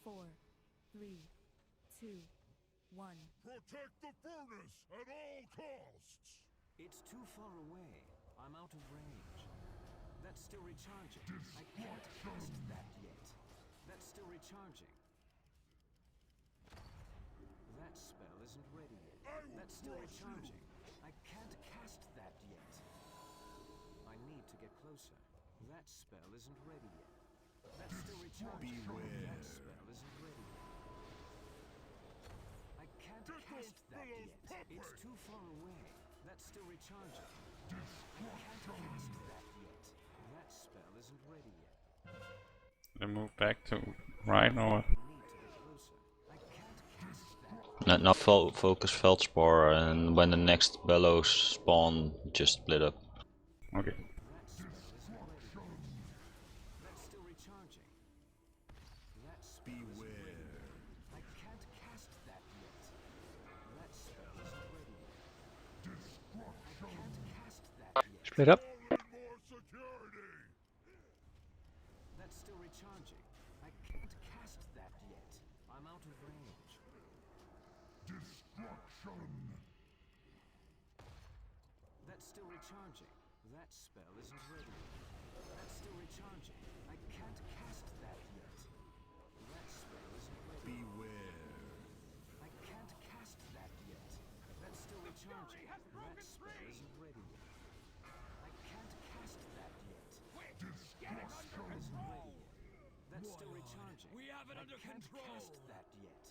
4, 3, 2, 1. Protect the furnace at all costs! It's too far away. I'm out of range. That's still recharging. I can't cast that yet. That's still recharging. That spell isn't ready yet. That's still recharging. I can't cast that yet. I need to get closer. That spell isn't ready yet. That's still recharging. Beware. That spell isn't ready yet. I can't cast that yet. It's too far away. That's still recharging. I can't cast that yet. That spell isn't ready yet. They move back to right or I need to get closer. I can't cast that. Now focus Feldspar, and when the next bellows spawn, just split up. okay. That spell isn't ready yet. That's still recharging. That spell isn't ready yet. I can't cast that yet. That spell isn't ready yet. I can't cast that yet. Split up. More security! That's still recharging. I can't cast that yet. I'm out of range. Destruction! That's still recharging. That spell isn't ready yet. That's still recharging. I can't cast that yet. That spell isn't ready. Beware! I can't cast that yet. That's still recharging. That spell isn't ready yet. I can't cast that yet. That spell isn't ready yet. That's still recharging. We have it under control. I can't cast that yet.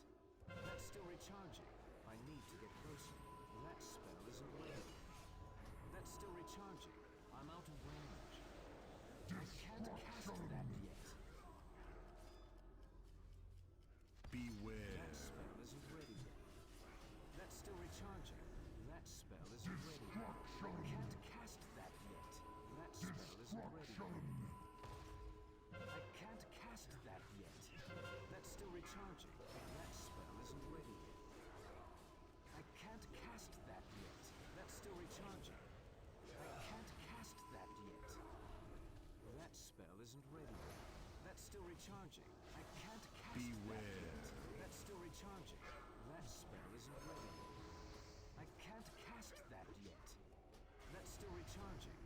That's still recharging. I need to get closer. That spell isn't ready yet. That's still recharging. I'm out of range. I can't cast that yet. Beware! That spell isn't ready yet. That's still recharging. That spell isn't ready yet. I can't cast that yet. That spell isn't ready yet. I can't cast that yet. That's still recharging. That spell isn't ready yet. I can't cast that yet. That's still recharging. I can't cast that yet. That spell isn't ready yet. That's still recharging. I can't cast that yet. That's still recharging. That spell isn't ready yet. I can't cast that yet. That's still recharging.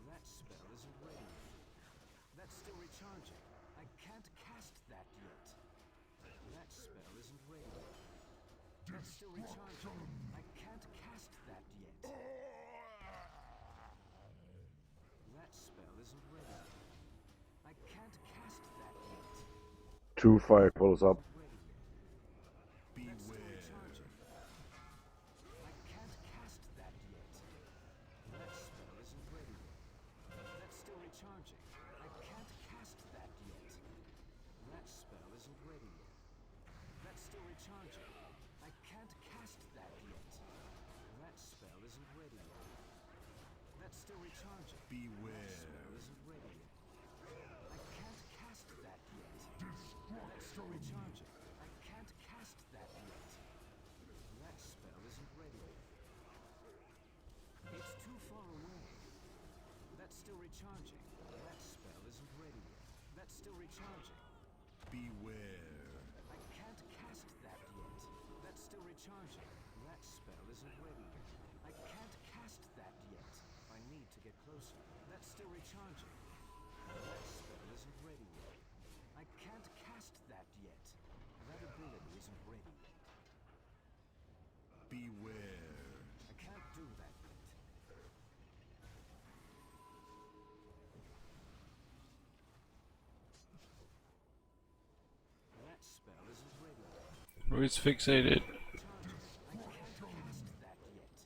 That spell isn't ready yet. That's still recharging. I can't cast that yet. That spell isn't ready yet. That's still recharging. I can't cast that yet. That spell isn't ready yet. I can't cast that yet. 2-5 pulls up. Ready yet. That's still recharging. I can't cast that yet. That spell isn't ready yet. That's still recharging. I can't cast that yet. That spell isn't ready yet. That's still recharging. I can't cast that yet. That spell isn't ready yet. That's still recharging. Beware! Spell isn't ready yet. I can't cast that yet. That's still recharging. I can't cast that yet. That spell isn't ready yet. It's too far away. That's still recharging. That spell isn't ready yet. That's still recharging. Beware! I can't cast that yet. That's still recharging. That spell isn't ready yet. I can't cast that yet. I need to get closer. That's still recharging. That spell isn't ready yet. I can't cast that yet. That ability isn't ready yet. Beware! I can't do that yet. That spell isn't ready yet. Who is fixated? I can't cast that yet. That's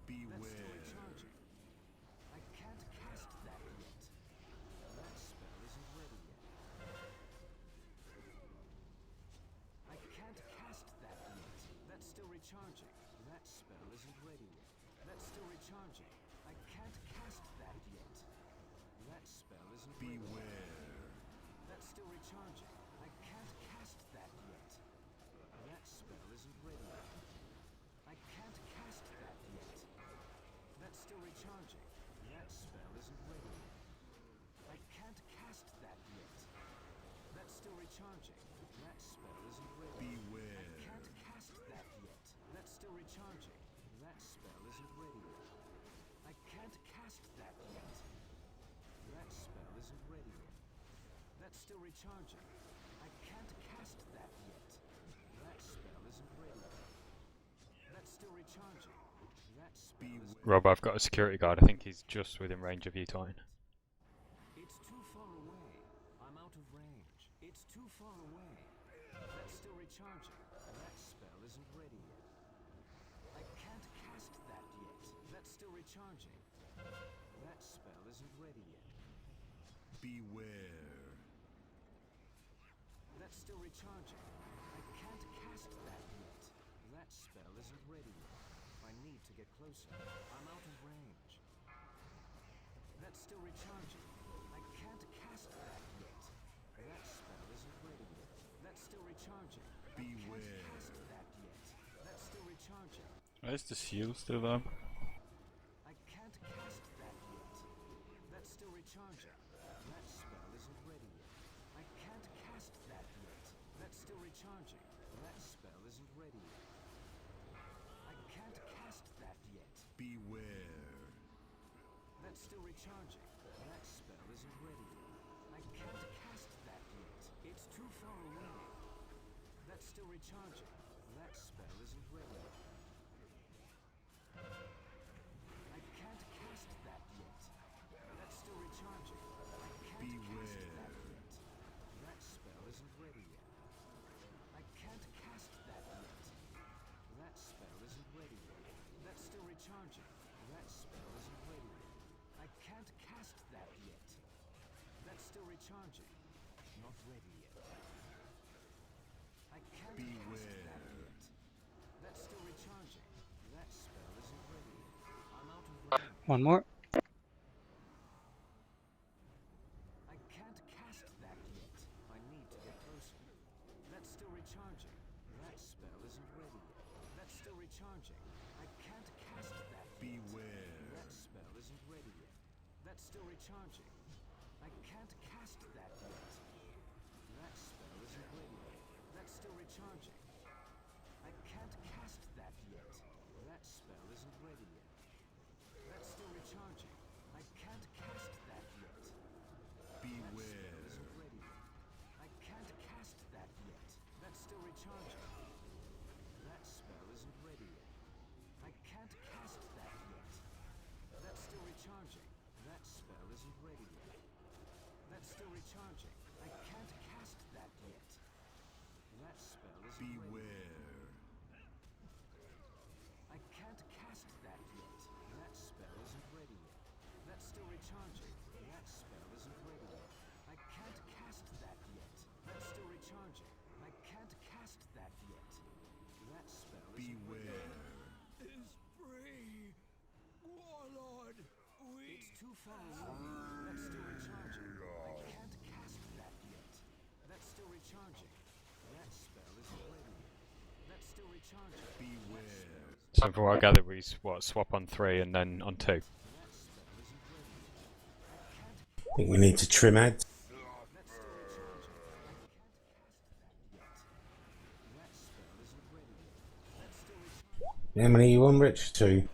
still Beware! recharging. I can't cast that yet. That spell isn't ready yet. I can't cast that yet. That's still recharging. That spell isn't ready yet. That's still recharging. I can't cast that yet. That spell isn't ready yet. Beware! That's still recharging. I can't cast that yet. That spell isn't ready yet. I can't cast that yet. That's still recharging. That spell isn't ready yet. I can't cast that yet. recharging. That spell isn't ready. Beware. I can't cast that yet. That's still recharging. That spell isn't ready yet. I can't cast that yet. That spell isn't ready yet. That's still recharging. I can't cast that yet. That spell isn't ready yet. That's still recharging. That spell isn't. Rob, I've got a security guard. I think he's just within range of you, Tyne. It's too far away. I'm out of range. It's too far away. That's still recharging. That spell isn't ready yet. I can't cast that yet. That's still recharging. That spell isn't ready yet. Beware. That's still recharging. I can't cast that yet. That spell isn't ready yet. I need to get closer. I'm out of range. That's still recharging. I can't cast that yet. That spell isn't ready yet. That's still recharging. Beware. I can't cast that yet. That's still recharging. Where's the shield still up? I can't cast that yet. That's still recharging. That spell isn't ready yet. I can't cast that yet. That's still recharging. That spell isn't ready yet. I can't cast that yet. Beware. That's still recharging. That spell isn't ready yet. I can't cast that yet. It's too far away. That's still recharging. That spell isn't ready yet. I can't cast that yet. That's still recharging. I can't cast that yet. That spell isn't ready yet. I can't cast that yet. That spell isn't ready yet. That's still recharging. That spell isn't ready yet. I can't cast that yet. That's still recharging. Not ready yet. I can't cast that yet. That's still recharging. That spell isn't ready yet. I'm out of range. One more. I can't cast that yet. I need to get closer. That's still recharging. That spell isn't ready yet. That's still recharging. I can't cast that yet. Beware. That spell isn't ready yet. That's still recharging. I can't cast that yet. That spell isn't ready yet. That's still recharging. I can't cast that yet. That spell isn't ready yet. That's still recharging. I can't cast that yet. Beware. That spell isn't ready yet. I can't cast that yet. That's still recharging. That spell isn't ready yet. I can't cast that yet. That's still recharging. That spell isn't ready yet. That's still recharging. I can't cast that yet. That spell isn't ready. Beware. I can't cast that yet. That spell isn't ready yet. That's still recharging. That spell isn't ready yet. I can't cast that yet. That's still recharging. I can't cast that yet. That spell isn't ready yet. Beware. Is free. Warlord, it's too far away. That's still recharging. I can't cast that yet. That's still recharging. That spell isn't ready yet. That's still recharging. Beware. So from what I gather, we swap on 3 and then on 2. That spell isn't ready yet. I can't. I think we need to trim ads. That's still recharging. I can't cast that yet. That spell isn't ready yet. That's still recharging. How many are you on, Rich? 2.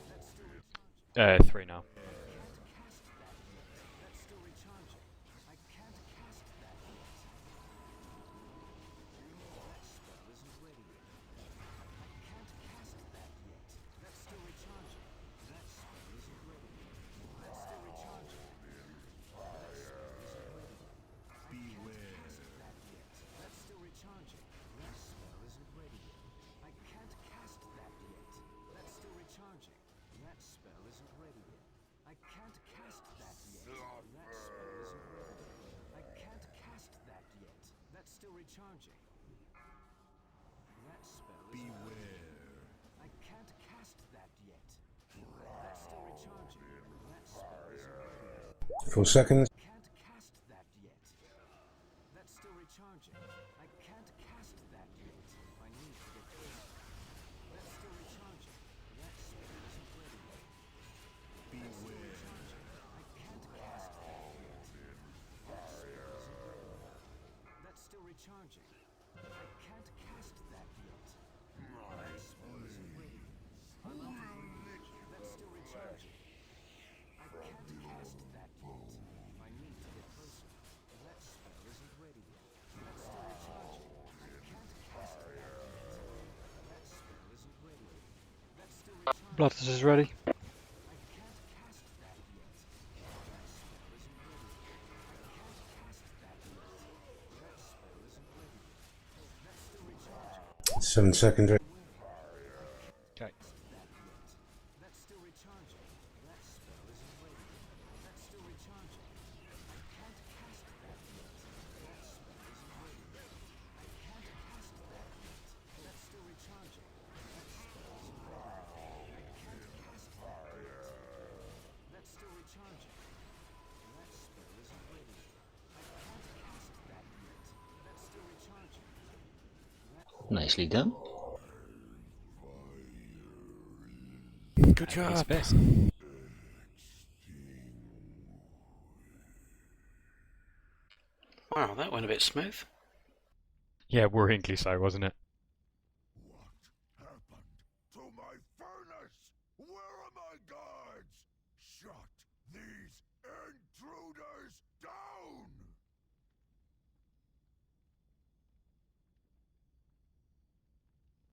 That's still recharging. 3 now. I can't cast that yet. That's still recharging. I can't cast that yet. That spell isn't ready yet. I can't cast that yet. That's still recharging. That spell isn't ready yet. That's still recharging. That spell isn't ready yet. I can't cast that yet. That's still recharging. That spell isn't ready yet. I can't cast that yet. That's still recharging. That spell isn't ready yet. I can't cast that yet. That spell isn't ready yet. I can't cast that yet. That's still recharging. That spell isn't ready yet. Beware. I can't cast that yet. That's still recharging. That spell isn't ready yet. 4 seconds. Can't cast that yet. That's still recharging. I can't cast that yet. I need to get closer. That's still recharging. That spell isn't ready yet. That's still recharging. I can't cast that yet. That spell isn't ready yet. recharging. I can't cast that yet. That spell isn't ready. I'm out of range. That's still recharging. I can't cast that yet. I need to get closer. That spell isn't ready yet. That's still recharging. I can't cast that yet. That spell isn't ready. That's still recharging. Bloodless is ready. I can't cast that yet. That spell isn't ready. I can't cast that yet. That spell isn't ready. That's still recharging. 7 seconds. Okay. That yet. That's still recharging. That spell isn't ready. That's still recharging. I can't cast that yet. That spell isn't ready. I can't cast that yet. That's still recharging. That spell isn't ready. I can't cast that yet. That's still recharging. That spell isn't ready. I can't cast that yet. That's still recharging. Nicely done. Good job. Best. Wow, that went a bit smooth. Yeah, worryingly so, wasn't it? What happened to my furnace? Where are my guards? Shut these intruders